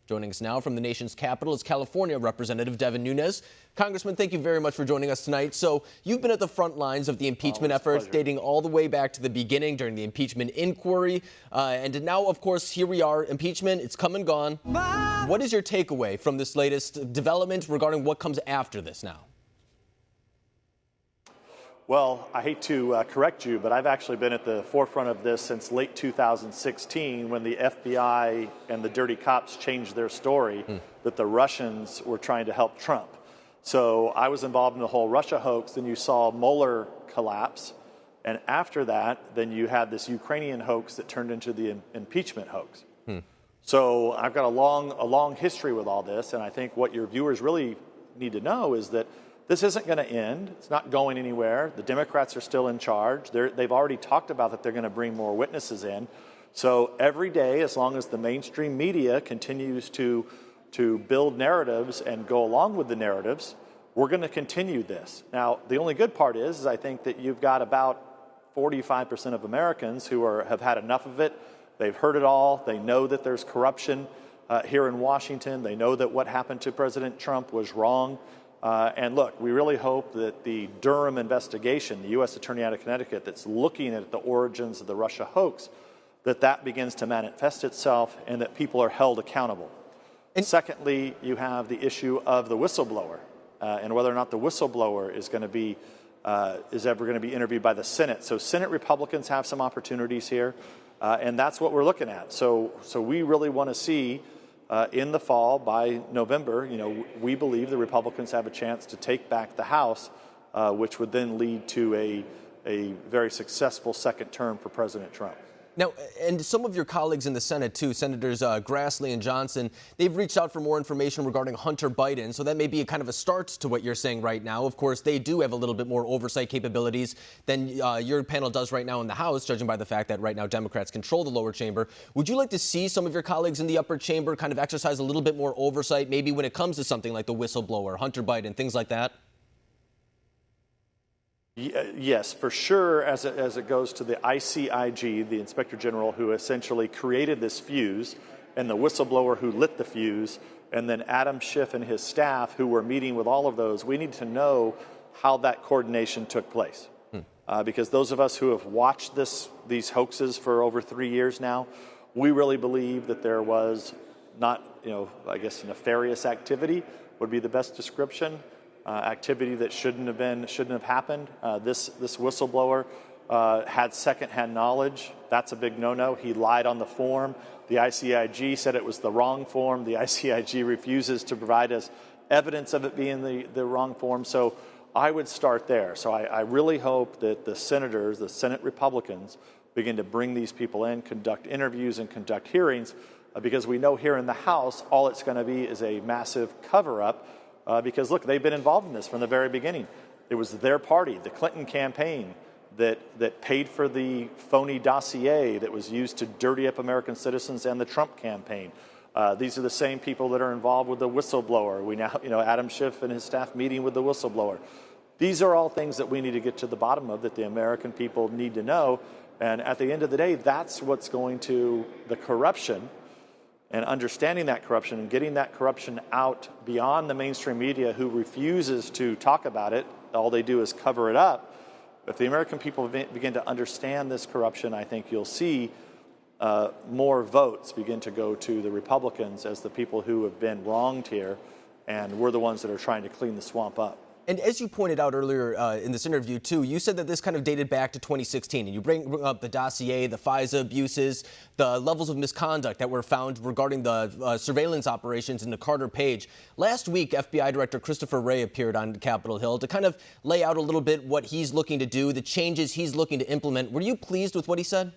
Joining us now from the nation's capital is California Representative Devin Nunes. Congressman, thank you very much for joining us tonight. So you've been at the front lines of the impeachment efforts dating all the way back to the beginning during the impeachment inquiry. And now, of course, here we are. Impeachment, it's come and gone. What is your takeaway from this latest development regarding what comes after this now? Well, I hate to correct you, but I've actually been at the forefront of this since late 2016 when the FBI and the dirty cops changed their story that the Russians were trying to help Trump. So I was involved in the whole Russia hoax. Then you saw Mueller collapse. And after that, then you had this Ukrainian hoax that turned into the impeachment hoax. So I've got a long history with all this. And I think what your viewers really need to know is that this isn't going to end. It's not going anywhere. The Democrats are still in charge. They've already talked about that they're going to bring more witnesses in. So every day, as long as the mainstream media continues to build narratives and go along with the narratives, we're going to continue this. Now, the only good part is I think that you've got about 45% of Americans who have had enough of it. They've heard it all. They know that there's corruption here in Washington. They know that what happened to President Trump was wrong. And look, we really hope that the Durham investigation, the U.S. Attorney out of Connecticut that's looking at the origins of the Russia hoax, that begins to manifest itself and that people are held accountable. And secondly, you have the issue of the whistleblower and whether or not the whistleblower is ever going to be interviewed by the Senate. So Senate Republicans have some opportunities here, and that's what we're looking at. So we really want to see in the fall, by November, we believe the Republicans have a chance to take back the House, which would then lead to a very successful second term for President Trump. Now, and some of your colleagues in the Senate, too, Senators Grassley and Johnson, they've reached out for more information regarding Hunter Biden. So that may be a kind of a start to what you're saying right now. Of course, they do have a little bit more oversight capabilities than your panel does right now in the House, judging by the fact that right now Democrats control the lower chamber. Would you like to see some of your colleagues in the upper chamber kind of exercise a little bit more oversight, maybe when it comes to something like the whistleblower, Hunter Biden, things like that? Yes, for sure, as it goes to the ICIG, the Inspector General who essentially created this fuse, and the whistleblower who lit the fuse, and then Adam Schiff and his staff who were meeting with all of those, we need to know how that coordination took place. Because those of us who have watched these hoaxes for over 3 years now, we really believe that there was not, I guess nefarious activity would be the best description. Activity that shouldn't have happened. This whistleblower had secondhand knowledge. That's a big no-no. He lied on the form. The ICIG said it was the wrong form. The ICIG refuses to provide us evidence of it being the wrong form. So I would start there. So I really hope that the senators, the Senate Republicans, begin to bring these people in, conduct interviews and conduct hearings, because we know here in the House all it's going to be is a massive cover-up. Because, look, they've been involved in this from the very beginning. It was their party, the Clinton campaign, that paid for the phony dossier that was used to dirty up American citizens and the Trump campaign. These are the same people that are involved with the whistleblower. We now, Adam Schiff and his staff meeting with the whistleblower. These are all things that we need to get to the bottom of, that the American people need to know. And at the end of the day, that's what's going to the corruption. And understanding that corruption and getting that corruption out beyond the mainstream media who refuses to talk about it, all they do is cover it up. If the American people begin to understand this corruption, I think you'll see more votes begin to go to the Republicans as the people who have been wronged here, and we're the ones that are trying to clean the swamp up. And as you pointed out earlier in this interview, too, you said that this kind of dated back to 2016. And you bring up the dossier, the FISA abuses, the levels of misconduct that were found regarding the surveillance operations into Carter Page. Last week, FBI Director Christopher Wray appeared on Capitol Hill to kind of lay out a little bit what he's looking to do, the changes he's looking to implement. Were you pleased with what he said?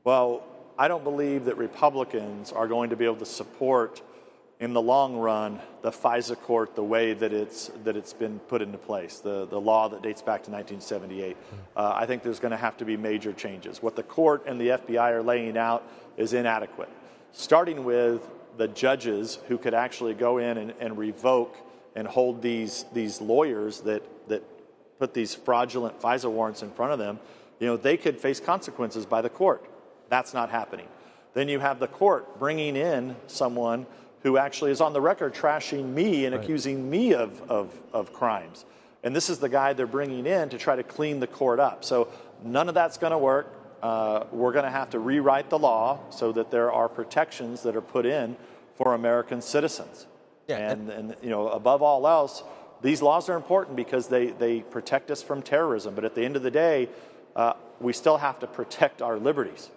Well, I don't believe that Republicans are going to be able to support in the long run the FISA court the way that it's been put into place, the law that dates back to 1978. I think there's going to have to be major changes. What the court and the FBI are laying out is inadequate, starting with the judges who could actually go in and revoke and hold these lawyers that put these fraudulent FISA warrants in front of them. They could face consequences by the court. That's not happening. then you have the court bringing in someone who actually is on the record trashing me and accusing me of crimes. And this is the guy they're bringing in to try to clean the court up. So none of that's going to work. We're going to have to rewrite the law so that there are protections that are put in for American citizens. Yeah. And you know, above all else, these laws are important because they protect us from terrorism. But at the end of the day, we still have to protect our liberties.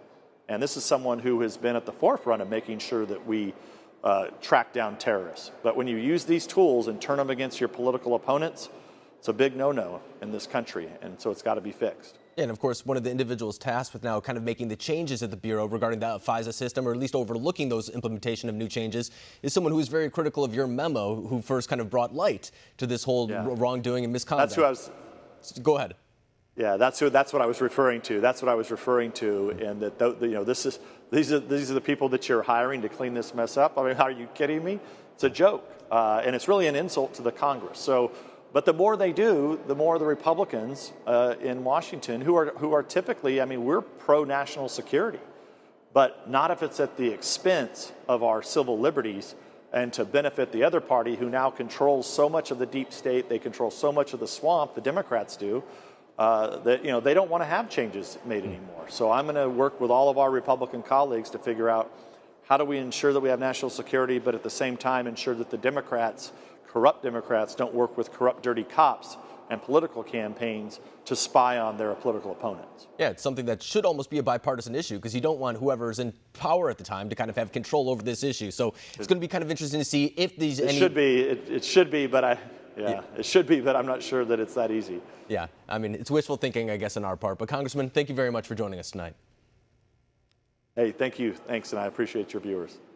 And this is someone who has been at the forefront of making sure that we track down terrorists. But when you use these tools and turn them against your political opponents, it's a big no-no in this country, and so it's got to be fixed. Yeah, and of course, one of the individuals tasked with now kind of making the changes at the Bureau regarding the FISA system, or at least overlooking those implementation of new changes, is someone who is very critical of your memo, who first kind of brought light to this whole wrongdoing and misconduct. That's who I was. Go ahead. Yeah, that's what I was referring to. That's what I was referring to, and that you know, these are the people that you're hiring to clean this mess up. I mean, are you kidding me? It's a joke, and it's really an insult to the Congress. So. But the more they do, the more the Republicans in Washington, who are typically, I mean, we're pro-national security, but not if it's at the expense of our civil liberties and to benefit the other party who now controls so much of the deep state, they control so much of the swamp, the Democrats do, that, you know, they don't want to have changes made anymore. So I'm going to work with all of our Republican colleagues to figure out how do we ensure that we have national security, but at the same time ensure that the Democrats, corrupt Democrats, don't work with corrupt, dirty cops and political campaigns to spy on their political opponents. Yeah, it's something that should almost be a bipartisan issue because you don't want whoever's in power at the time to kind of have control over this issue. So it's going to be kind of interesting to see if these. It should be, but it should be, but I'm not sure that it's that easy. Yeah, I mean, it's wishful thinking, I guess, on our part. But Congressman, thank you very much for joining us tonight. Hey, thank you. Thanks, and I appreciate your viewers.